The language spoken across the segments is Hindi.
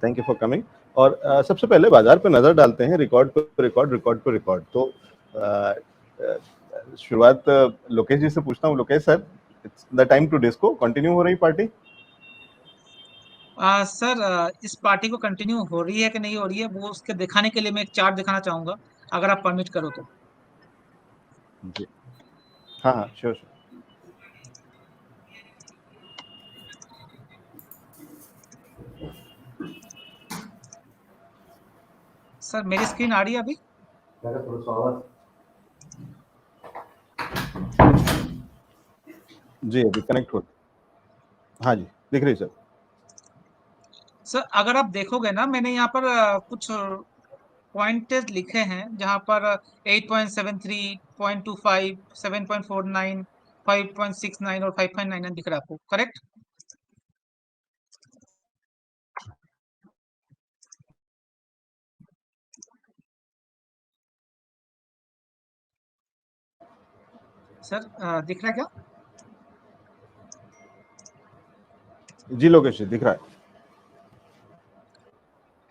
Thank you for coming. और सबसे पहले बाजार पे नजर डालते हैं, रिकॉर्ड पे रिकॉर्ड। तो शुरुआत लोकेश जी से पूछता हूँ। Lokesh sir, it's the time to disco. Continue हो रही पार्टी? सर, इस पार्टी को कंटिन्यू हो रही है कि नहीं हो रही है, वो उसके दिखाने के लिए मैं एक चार्ट दिखाना चाहूंगा, अगर आप परमिट करो तो। जी हाँ हाँ, श्योर श्योर। सर, मेरी स्क्रीन आ रही है अभी? जी अभी कनेक्ट हो। हाँ जी, दिख रही सर। सर, अगर आप देखोगे ना, मैंने यहाँ पर कुछ पॉइंटेज लिखे हैं, जहाँ पर 8.73, 0.25, 7.49, 5.69 और 5.99 दिख रहा है आपको, करेक्ट? सर, दिख रहा है क्या? जी लोकेश जी, दिख रहा है।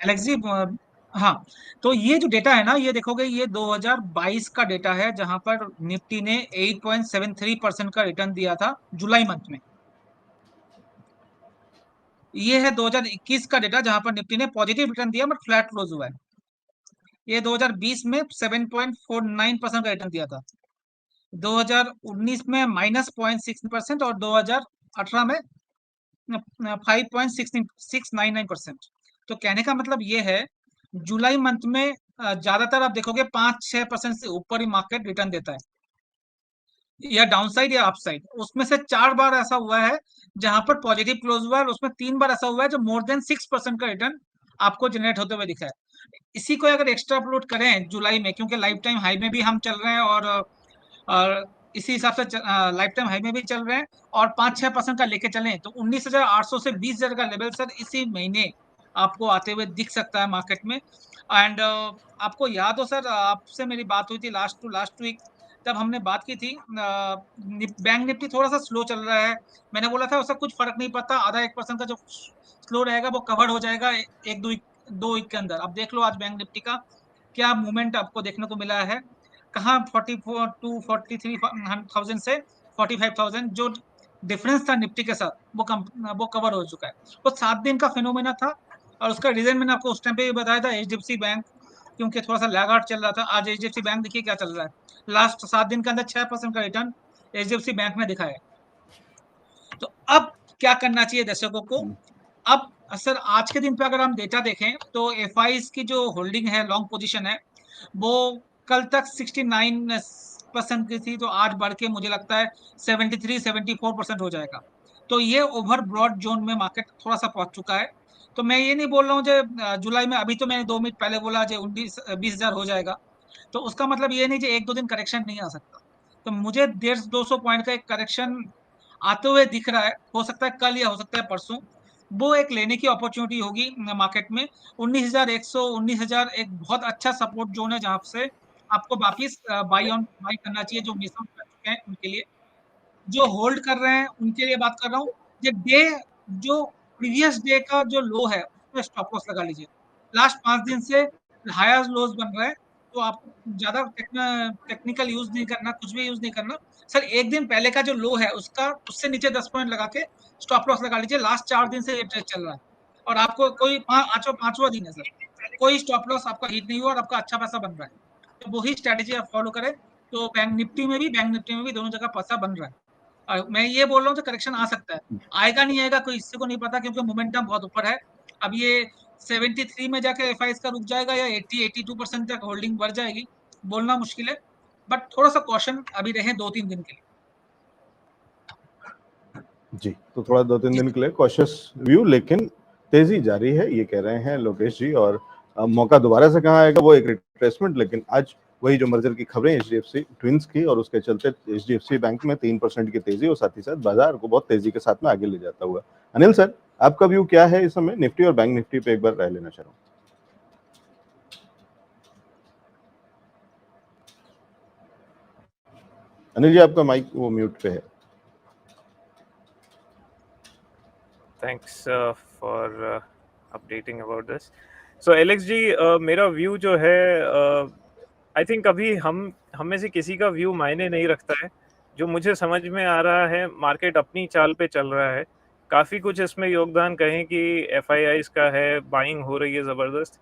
एलेक्स जी, हाँ, तो ये जो डेटा है ना, ये देखोगे, ये 2022 का डेटा है, जहां पर निफ्टी ने 8.73% का रिटर्न दिया था जुलाई मंथ में। ये है 2021 का डेटा, जहां पर निफ्टी ने पॉजिटिव रिटर्न दिया बट फ्लैट क्लोज हुआ है। ये 2020 में 7.49% का रिटर्न दिया था, 2019 में -0.6% और 2018 में 5.699%। तो कहने का मतलब ये है, जुलाई मंथ में ज्यादातर आप देखोगे 5-6% से ऊपर ही मार्केट रिटर्न देता है, या डाउनसाइड या अपसाइड। उसमें से 4 बार ऐसा हुआ है जहां पर पॉजिटिव क्लोज हुआ है, और उसमें 3 बार ऐसा हुआ है जो मोर देन 6% का रिटर्न आपको जनरेट होते हुए दिखा है। इसी को अगर एक्स्ट्रा अपलोड करें जुलाई में, क्योंकि लाइफ टाइम हाई में भी हम चल रहे हैं, और इसी हिसाब से लाइफ टाइम हाई में भी चल रहे हैं, और 5-6% का लेके चलें, तो 19,800 से 20,000 का लेवल सर इसी महीने आपको आते हुए दिख सकता है मार्केट में। एंड आपको याद हो सर, आपसे मेरी बात हुई थी लास्ट टू लास्ट वीक, तब हमने बात की थी, बैंक निफ्टी थोड़ा सा स्लो चल रहा है। मैंने बोला था उसका कुछ फर्क नहीं पड़ता, आधा 1% का जो स्लो रहेगा वो कवर हो जाएगा एक दो वीक के अंदर। अब देख लो आज बैंक निफ्टी का क्या मूवमेंट आपको देखने को मिला है, कहाँ 44 टू 43,000 से 45,000 जो डिफरेंस था निफ्टी के साथ, वो कवर हो चुका है। वो 7 दिन का फिनोमेना था, और उसका रीजन मैंने आपको उस टाइम पे भी बताया था, एचडीएफसी बैंक, क्योंकि थोड़ा सा लैगार्ड चल रहा था। आज एचडीएफसी बैंक देखिए क्या चल रहा है, लास्ट 7 दिन के अंदर 6% का रिटर्न एचडीएफसी बैंक ने दिखाया है। तो अब क्या करना चाहिए दर्शकों को? अब सर, आज के दिन पे अगर हम डेटा देखें, तो एफआईज की जो होल्डिंग है, लॉन्ग पोजीशन है, वो कल तक 69% की थी, तो आज बढ़ के मुझे लगता है 73-74% हो जाएगा। तो ये ओवर ब्रॉड जोन में मार्केट थोड़ा सा पहुंच चुका है। तो मैं ये नहीं बोल रहा हूँ जो जुलाई में, अभी तो मैंने 2 मिनट पहले बोला जो 19-20 हजार हो जाएगा, तो उसका मतलब ये नहीं जो 1-2 दिन करेक्शन नहीं आ सकता। तो मुझे 150-200 पॉइंट का एक करेक्शन आते हुए दिख रहा है, हो सकता है कल या हो सकता है परसों। वो एक लेने की अपॉर्चुनिटी होगी मार्केट में। 19,100, 19,000 एक बहुत अच्छा सपोर्ट जोन है, जहां से आपको वापिस बाई करना चाहिए। जो मिस आउट कर चुके हैं उनके लिए, जो होल्ड कर रहे हैं उनके लिए बात कर रहा हूँ। जो प्रीवियस डे का जो लो है, उसमें स्टॉप लॉस लगा लीजिए। लास्ट 5 दिन से हायर लोज बन रहे हैं, तो आप ज्यादा टेक्निकल यूज नहीं करना, कुछ भी यूज नहीं करना। सर, एक दिन पहले का जो लो है उसका, उससे नीचे 10 पॉइंट लगा के स्टॉप लॉस लगा लीजिए। लास्ट 4 दिन से ये ट्रेड चल रहा है, और आपको कोई पांचवा दिन है सर, कोई स्टॉप लॉस आपका हिट नहीं हुआ और आपका अच्छा पैसा बन रहा है। तो वही स्ट्रेटेजी आप फॉलो करें, तो बैंक निफ्टी में भी दोनों जगह पैसा बन रहा है। और मैं ये बोल रहा हूँ, करेक्शन आ सकता है, आएगा नहीं आएगा कोई किसी को नहीं पता, क्योंकि मोमेंटम बहुत ऊपर है। अब ये 73 में जाके एफआईएस का रुक जाएगा, या 80-82% तक होल्डिंग बढ़ जाएगी, बोलना मुश्किल है। बट थोड़ा सा कॉशन अभी रहे 2-3 दिन के लिए। जी, तो थोड़ा 2-3 दिन के लिए कॉशियस व्यू, लेकिन तेजी जारी है, ये कह रहे हैं लोकेश जी। और मौका दोबारा से कहाँ आएगा, वो एक रिट्रेसमेंट। लेकिन आज वही जो मर्जर की खबरें एचडीएफसी ट्विंस की, और उसके चलते एचडीएफसी बैंक में 3% की तेजी, और साथ ही साथ बाजार को बहुत तेजी के साथ में आगे ले जाता हुआ। अनिल सर, आपका व्यू क्या है इस समय निफ्टी और बैंक निफ्टी पे, एक बार राय लेना चाह रहा हूँ। अनिल जी, आपका माइक वो म्यूट पे है। Thanks for updating about this. So Alex जी, मेरा व्यू जो है, आई थिंक अभी हम में से किसी का व्यू मायने नहीं रखता है। जो मुझे समझ में आ रहा है, मार्केट अपनी चाल पे चल रहा है। काफ़ी कुछ इसमें योगदान कहें कि एफआईआईज का है, बाइंग हो रही है ज़बरदस्त।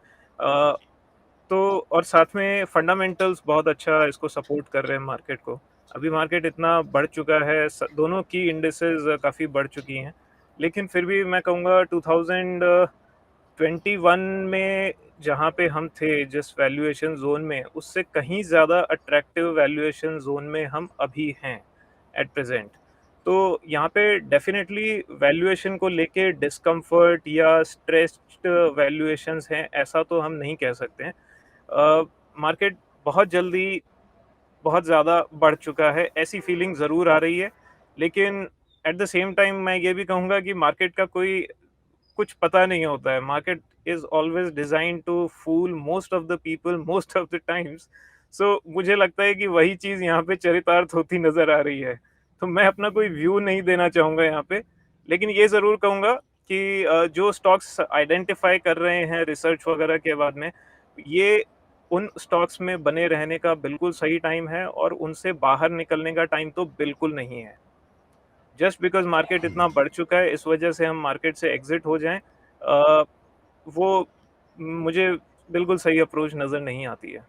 तो और साथ में फंडामेंटल्स बहुत अच्छा इसको सपोर्ट कर रहे हैं मार्केट को। अभी मार्केट इतना बढ़ चुका है, दोनों की इंडिसेस काफ़ी बढ़ चुकी हैं, लेकिन फिर भी मैं कहूँगा 2021 में जहाँ पे हम थे, जिस वैल्यूएशन जोन में, उससे कहीं ज़्यादा अट्रैक्टिव वैल्यूएशन जोन में हम अभी हैं एट प्रेजेंट। तो यहाँ पे डेफिनेटली वैल्यूएशन को लेके डिस्कम्फर्ट या स्ट्रेस्ड वैल्यूएशंस हैं, ऐसा तो हम नहीं कह सकते हैं। मार्केट बहुत जल्दी बहुत ज़्यादा बढ़ चुका है, ऐसी फीलिंग ज़रूर आ रही है, लेकिन एट द सेम टाइम मैं ये भी कहूँगा कि मार्केट का कोई कुछ पता नहीं होता है। Market is always design to fool most of the people most of the times. So मुझे लगता है कि वही चीज़ यहाँ पे चरितार्थ होती नज़र आ रही है। तो मैं अपना कोई व्यू नहीं देना चाहूँगा यहाँ पे, लेकिन ये ज़रूर कहूँगा कि जो स्टॉक्स आइडेंटिफाई कर रहे हैं रिसर्च वगैरह के बाद में, ये उन स्टॉक्स में बने रहने का बिल्कुल सही टाइम है, और उनसे बाहर निकलने का टाइम तो बिल्कुल नहीं है। जस्ट बिकॉज मार्केट इतना बढ़ चुका है, इस वजह से हम मार्केट से एग्जिट हो जाएं, वो मुझे बिल्कुल सही अप्रोच नज़र नहीं आती है।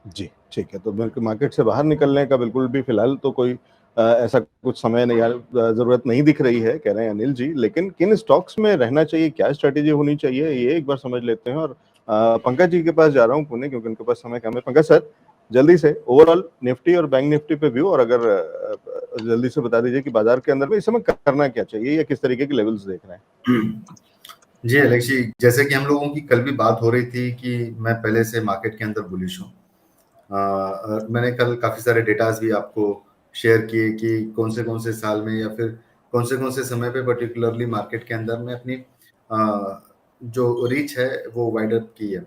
जी, ठीक है। तो बिल्कुल मार्केट से बाहर निकलने का बिल्कुल भी फिलहाल तो कोई ऐसा कुछ समय नहीं, ज़रूरत नहीं दिख रही है, कह रहे हैं अनिल जी। लेकिन किन स्टॉक्स में रहना चाहिए, क्या स्ट्रैटेजी होनी चाहिए, ये एक बार समझ लेते हैं। और पंकज जी के पास जा रहा हूँ पुणे, क्योंकि उनके पास समय कम है। पंकज सर, जल्दी से ओवरऑल निफ्टी और बैंक निफ्टी पे व्यू, और अगर जल्दी से बता दीजिए कि बाजार के अंदर में इस समय करना क्या चाहिए या किस तरीके के लेवल्स देख रहे हैं। जी अलेक्स जी, जैसे कि हम लोगों की कल भी बात हो रही थी कि मैं पहले से मार्केट के अंदर बुलिश हूँ। मैंने कल काफ़ी सारे डेटाज भी आपको शेयर किए कि कौन से साल में या फिर कौन से समय पे पर्टिकुलरली मार्केट के अंदर में अपनी जो रीच है वो वाइड अप की है।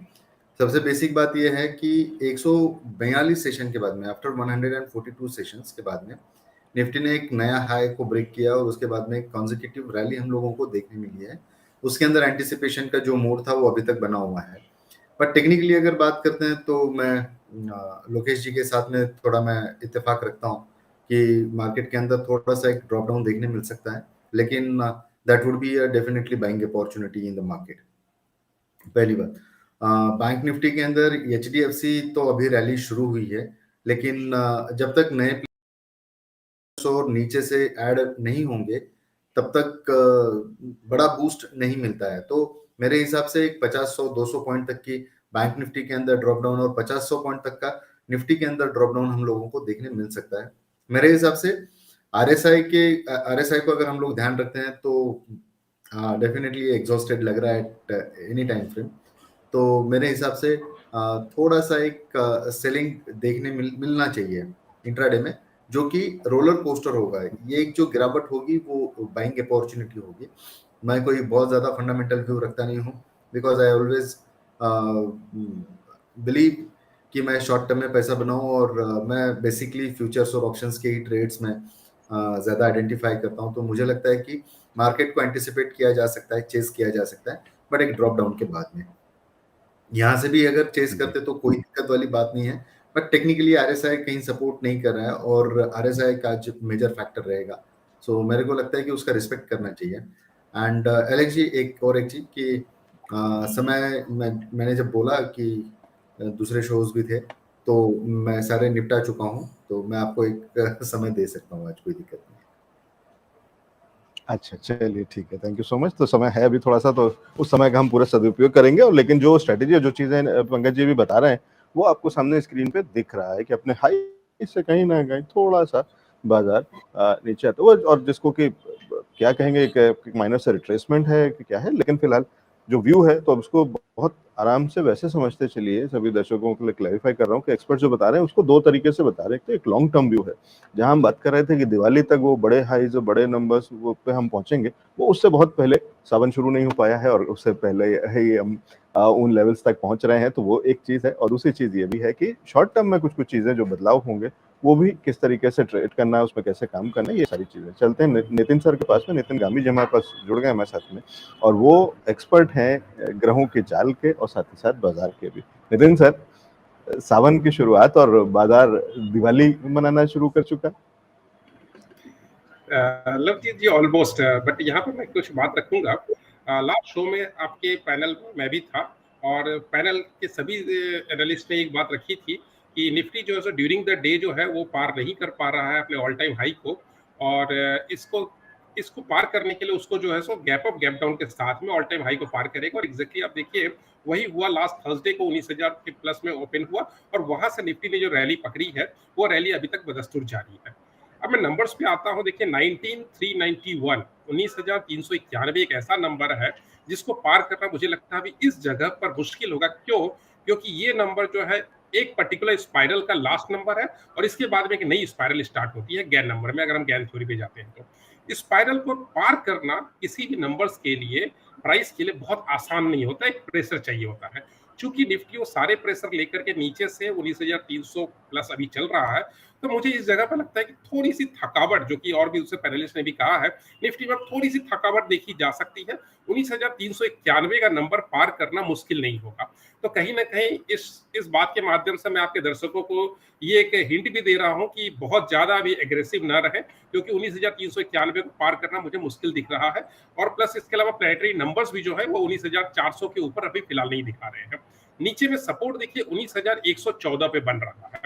सबसे बेसिक बात यह है कि 142 सेशन के बाद में, आफ्टर 142 सेशंस के बाद में, निफ्टी ने एक नया हाई को ब्रेक किया और उसके बाद में एक कॉन्जिक्यूटिव रैली हम लोगों को देखने मिली है। उसके अंदर एंटिसिपेशन का जो मोड था वो अभी तक बना हुआ है। पर टेक्निकली अगर बात करते हैं तो मैं लोकेश जी के साथ में थोड़ा मैं इत्तेफाक रखता हूँ कि मार्केट के अंदर थोड़ा सा एक ड्रॉप डाउन देखने मिल सकता है, लेकिन that would be definitely buying opportunity in the market. पहली बात, बैंक निफ्टी के अंदर एचडीएफसी तो अभी रैली शुरू हुई है, लेकिन जब तक नए और नीचे से ऐड नहीं होंगे तब तक बड़ा बूस्ट नहीं मिलता है। तो मेरे हिसाब से एक 50-100-200 पॉइंट तक की बैंक निफ्टी के अंदर ड्रॉप डाउन और 50-100 पॉइंट तक का निफ्टी के अंदर ड्रॉप डाउन हम लोगों को देखने मिल सकता है। मेरे हिसाब से आरएसआई को अगर हम लोग ध्यान रखते हैं तो डेफिनेटली एग्जॉस्टेड लग रहा है एट एनी टाइम फ्रेम। तो मेरे हिसाब से थोड़ा सा एक सेलिंग देखने मिलना चाहिए इंट्राडे में, जो कि रोलर कोस्टर होगा। ये एक जो गिरावट होगी वो बाइंग अपॉर्चुनिटी होगी। मैं कोई बहुत ज़्यादा फंडामेंटल व्यू रखता नहीं हूँ, बिकॉज आई ऑलवेज बिलीव कि मैं शॉर्ट टर्म में पैसा बनाऊँ, और मैं बेसिकली फ्यूचर्स और ऑप्शंस के ही ट्रेड्स में ज़्यादा आइडेंटिफाई करता हूँ। तो मुझे लगता है कि मार्केट को एंटिसिपेट किया जा सकता है, चेस किया जा सकता है, बट एक ड्रॉप डाउन के बाद में। यहाँ से भी अगर चेस करते तो कोई दिक्कत वाली बात नहीं है, बट टेक्निकली आरएसआई कहीं सपोर्ट नहीं कर रहा है और आरएसआई का जो मेजर फैक्टर रहेगा, सो मेरे को लगता है कि उसका रिस्पेक्ट करना चाहिए। एंड एलेक्स जी, एक चीज कि समय मैंने जब बोला कि दूसरे शोज भी थे, तो मैं सारे निपटा चुका हूँ, तो मैं आपको एक समय दे सकता हूँ आज, कोई दिक्कत नहीं। अच्छा, चलिए ठीक है, थैंक यू सो मच। तो समय है अभी थोड़ा सा, तो उस समय का हम पूरा सदुपयोग करेंगे। और लेकिन जो स्ट्रेटेजी, जो चीजें पंकज जी भी बता रहे हैं, वो आपको सामने स्क्रीन पे दिख रहा है कि अपने हाई से कहीं ना कहीं थोड़ा सा बाजार नीचे आता है, और जिसको कि क्या कहेंगे, एक माइनर से रिट्रेसमेंट है कि क्या है। लेकिन फिलहाल जो व्यू है, तो अब उसको बहुत आराम से वैसे समझते चलिए। सभी दर्शकों के लिए क्लैरिफाई कर रहा हूँ कि एक्सपर्ट जो बता रहे हैं उसको दो तरीके से बता रहे हैं। तो एक लॉन्ग टर्म व्यू है, जहां हम बात कर रहे थे कि दिवाली तक वो बड़े हाईज और बड़े नंबर्स वो पे हम पहुंचेंगे, वो उससे बहुत पहले सावन शुरू नहीं हो पाया है, और उससे पहले ही हम उन लेवल्स तक पहुंच रहे हैं। तो वो एक चीज है। और दूसरी चीज ये भी है कि शॉर्ट टर्म में कुछ चीजें जो बदलाव होंगे वो भी किस तरीके से ट्रेड करना है, उसमें कैसे काम करना है, ये सारी चीजें। चलते हैं नितिन सर के पास में। नितिन गामी जी हमारे पास जुड़ गए हमारे साथ में, और वो एक्सपर्ट हैं ग्रहों के जाल के और साथ ही साथ बाजार के भी। नितिन सर, सावन की शुरुआत और बाजार दिवाली मनाना शुरू कर चुका। लवजीत जी ऑलमोस्ट, बट यहाँ पर मैं कुछ बात रखूंगा। लास्ट शो में आपके पैनल में मैं भी था, और पैनल के सभी एनालिस्ट ने एक बात रखी थी कि निफ्टी जो है सो ड्यूरिंग द डे जो है वो पार नहीं कर पा रहा है अपने ऑल टाइम हाई को, और इसको पार करने के लिए उसको जो है सो गैप अप गैप डाउन के साथ में ऑल टाइम हाई को पार करेगा। और एग्जैक्टली आप देखिए वही हुआ। लास्ट थर्सडे को 19,000 के प्लस में ओपन हुआ, और वहां से निफ्टी ने जो रैली पकड़ी है वो रैली अभी तक बदस्तूर जारी है। अब मैं नंबर्स पे आता हूं। देखिए 19,391 19,391 एक ऐसा नंबर है जिसको पार करना मुझे लगता है अभी इस जगह पर मुश्किल होगा। क्यों? क्योंकि ये नंबर जो है एक पर्टिकुलर स्पाइरल का लास्ट नंबर है, और इसके बाद में एक नई स्पाइरल स्टार्ट होती है गैन नंबर में, अगर हम गैन थ्योरी पे जाते हैं तो। स्पाइरल को पार करना किसी भी नंबर्स के लिए, प्राइस के लिए बहुत आसान नहीं होता, एक प्रेशर चाहिए होता है। चूंकि निफ्टी वो सारे प्रेशर लेकर के नीचे से 19,300 प्लस अभी चल रहा है, तो मुझे इस जगह पर लगता है कि थोड़ी सी थकावट, जो कि और भी उससे पैनलिस्ट ने भी कहा है, निफ्टी में थोड़ी सी थकावट देखी जा सकती है। 19,391 का नंबर पार करना मुश्किल नहीं होगा। तो कहीं ना कहीं इस बात के माध्यम से मैं आपके दर्शकों को ये एक हिंट भी दे रहा हूं कि बहुत ज्यादा अभी एग्रेसिव ना रहे, क्योंकि 19,391 को पार करना मुझे मुश्किल दिख रहा है। और प्लस इसके अलावा प्लेनेटरी नंबर्स भी जो है वो 19,400 के ऊपर अभी फिलहाल नहीं दिखा रहे हैं। नीचे में सपोर्ट देखिए 19,114 पे बन रहा है।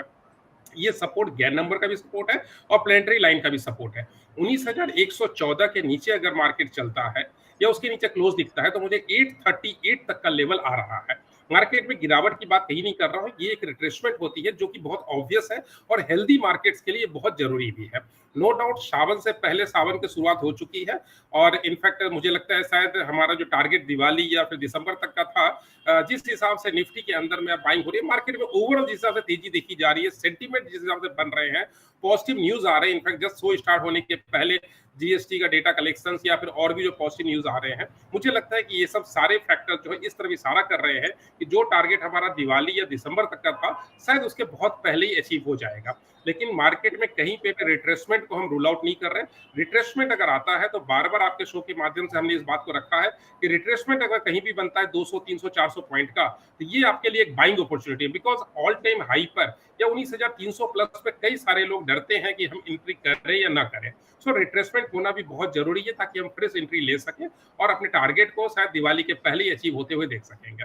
ये सपोर्ट गैन नंबर का भी सपोर्ट है और प्लेनेटरी लाइन का भी सपोर्ट है। 19,114 के नीचे अगर मार्केट चलता है या उसके नीचे क्लोज दिखता है, तो मुझे 838 तक का लेवल आ रहा है। मार्केट में गिरावट की बात कहीं नहीं कर रहा हूं, ये एक रिट्रेसमेंट होती है जो कि बहुत ऑब्वियस है और हेल्दी मार्केट्स के लिए बहुत जरूरी भी है। नो डाउट सावन से पहले सावन की शुरुआत हो चुकी है, और इनफैक्ट मुझे लगता है शायद हमारा जो टारगेट दिवाली या फिर दिसंबर तक का था, जिस हिसाब से निफ्टी के अंदर में बाइंग हो रही है, मार्केट में ओवरऑल जिस हिसाब से तेजी देखी जा रही है, सेंटीमेंट जिस हिसाब से बन रहे हैं, पॉजिटिव न्यूज आ रहे हैं। इनफैक्ट जस्ट शो स्टार्ट होने के पहले जीएसटी का डेटा कलेक्शंस या फिर और भी जो पॉजिटिव न्यूज आ रहे हैं, मुझे लगता है कि ये सब सारे फैक्टर जो है इस तरफ इशारा कर रहे हैं कि जो टारगेट हमारा दिवाली या दिसंबर तक का था, शायद उसके बहुत पहले ही अचीव हो जाएगा। लेकिन मार्केट में कहीं पे रिट्रेसमेंट को हम रूल आउट नहीं कर रहे। रिट्रेसमेंट अगर आता है तो बार बार आपके शो के माध्यम से हमने इस बात को रखा है कि रिट्रेसमेंट अगर कहीं भी बनता है 200, 300, 400 पॉइंट का, तो ये आपके लिए एक बाइंग अपॉर्चुनिटी है। बिकॉज ऑल टाइम हाई पर या 19,300 प्लस पे कई सारे लोग डरते हैं कि हम एंट्री करें या ना करें। सो रिट्रेसमेंट होना भी बहुत जरूरी है ताकि हम फ्रेश एंट्री ले सकें और अपने टारगेट को शायद दिवाली के पहले ही अचीव होते हुए देख सकेंगे।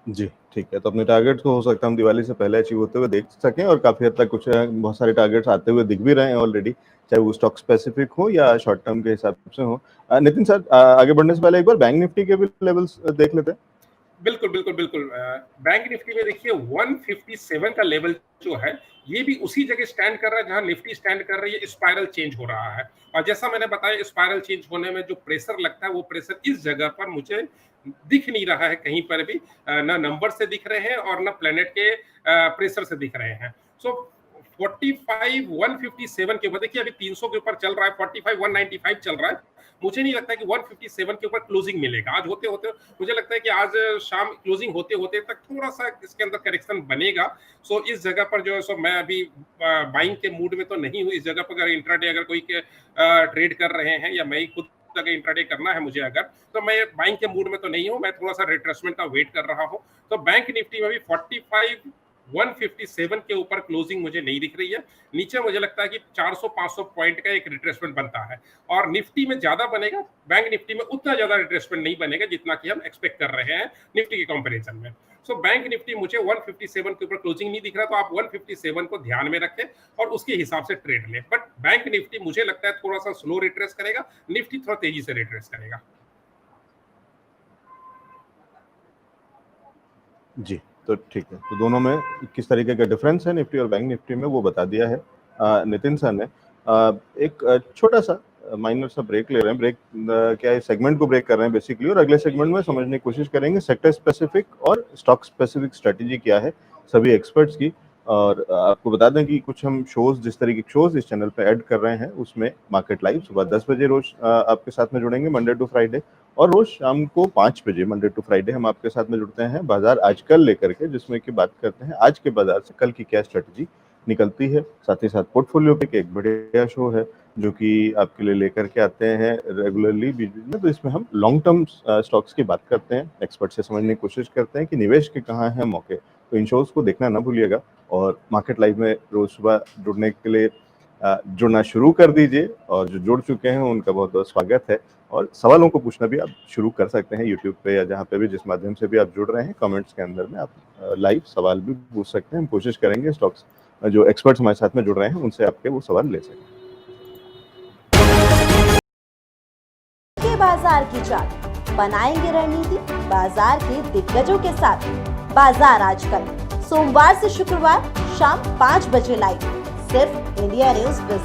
जी ठीक है, तो अपने टारगेट्स को हो सकता है हम दिवाली से पहले अचीव होते हुए देख सकें, और काफी हद तक कुछ बहुत सारे टारगेट्स आते हुए दिख भी रहे हैं ऑलरेडी, चाहे वो स्टॉक स्पेसिफिक हो या शॉर्ट टर्म के हिसाब से हो। नितिन सर, आगे बढ़ने से पहले एक बार बैंक निफ्टी के भी लेवल्स देख लेते हैं। बिल्कुल बिल्कुल बिल्कुल। बैंक निफ्टी में देखिए 157 का लेवल जो है ये भी उसी जगह स्टैंड कर रहा है जहां निफ्टी स्टैंड कर रही है। स्पाइरल चेंज हो रहा है, और जैसा मैंने बताया स्पाइरल चेंज होने में जो प्रेशर लगता है वो प्रेशर इस जगह पर मुझे दिख नहीं रहा है कहीं पर भी। ना नंबर से दिख रहे हैं और ना प्लेनेट के प्रेशर से दिख रहे हैं। सो 45,157 के ऊपर देखिए अभी 300 के ऊपर चल रहा है, 45,195 चल रहा है। मुझे नहीं लगता है कि 157 के ऊपर क्लोजिंग मिलेगा आज होते होते। मुझे लगता है कि आज शाम क्लोजिंग होते होते तक थोड़ा सा इसके अंदर करेक्शन बनेगा। सो इस जगह पर जो है सो मैं अभी बाइंग के मूड में तो नहीं हूँ। इस जगह पर अगर इंट्राडे अगर कोई ट्रेड कर रहे हैं या मैं ही खुद अगर इंट्राडे करना है मुझे अगर, तो मैं बाइंग के मूड में तो नहीं हूँ। मैं थोड़ा सा रिट्रेसमेंट का वेट कर रहा हूँ। तो बैंक निफ्टी में भी 45,157 के ऊपर क्लोजिंग मुझे नहीं दिख रही है। नीचे मुझे लगता है कि 400-500 पॉइंट का एक रिट्रेसमेंट बनता है, और निफ्टी में ज्यादा बनेगा, बैंक निफ्टी में उतना ज्यादा रिट्रेसमेंट नहीं बनेगा जितना कि हम एक्सपेक्ट कर रहे हैं निफ्टी के कंपैरिजन में। सो बैंक निफ्टी मुझे 157 के ऊपर क्लोजिंग नहीं दिख रहा, तो आप 157 को ध्यान में रखें और उसके हिसाब से ट्रेड लें। बट बैंक निफ्टी मुझे लगता है थोड़ा सा स्लो रिट्रेस करेगा, निफ्टी थोड़ा तेजी से रिट्रेस करेगा। जी तो ठीक है, तो दोनों में किस तरीके का डिफरेंस है निफ्टी और बैंक निफ्टी में वो बता दिया है नितिन सर ने। एक छोटा सा माइनर सा ब्रेक ले रहे हैं। ब्रेक क्या है, सेगमेंट को ब्रेक कर रहे हैं बेसिकली, और अगले सेगमेंट में समझने की कोशिश करेंगे सेक्टर स्पेसिफिक और स्टॉक स्पेसिफिक स्ट्रेटेजी क्या है सभी एक्सपर्ट्स की। और आपको बता दें कि कुछ हम शोज, जिस तरीके के शोज इस चैनल पे ऐड कर रहे हैं, उसमें मार्केट लाइव सुबह 10 बजे रोज आपके साथ में जुड़ेंगे मंडे टू फ्राइडे, और रोज शाम को 5 बजे मंडे टू फ्राइडे हम आपके साथ में जुड़ते हैं बाजार आजकल लेकर के, जिसमें कि बात करते हैं आज के बाजार से कल की क्या स्ट्रेटजी निकलती है। साथ ही साथ पोर्टफोलियो पे एक बढ़िया शो है जो कि आपके लिए लेकर के आते हैं रेगुलरली बीच बीच में। तो इसमें हम लॉन्ग टर्म स्टॉक्स की बात करते हैं, एक्सपर्ट से समझने की कोशिश करते हैं कि निवेश के कहाँ हैं मौके। तो इन शोज को देखना ना भूलिएगा, और मार्केट लाइव में रोज सुबह जुड़ने के लिए जुड़ना शुरू कर दीजिए, और जो जुड़ चुके हैं उनका बहुत बहुत स्वागत है। और सवालों को पूछना भी आप शुरू कर सकते हैं यूट्यूब पे या जहाँ पे भी, जिस माध्यम से भी आप जुड़ रहे हैं, कमेंट्स के अंदर में आप लाइव सवाल भी पूछ सकते हैं। हम कोशिश करेंगे स्टॉक्स जो एक्सपर्ट्स हमारे साथ में जुड़ रहे हैं उनसे आपके वो सवाल ले सकें। के बाजार की चाल बनाएंगे रणनीति बाजार के दिग्गजों के साथ। बाजार आजकल सोमवार से शुक्रवार शाम 5 बजे लाइव सिर्फ इंडिया न्यूज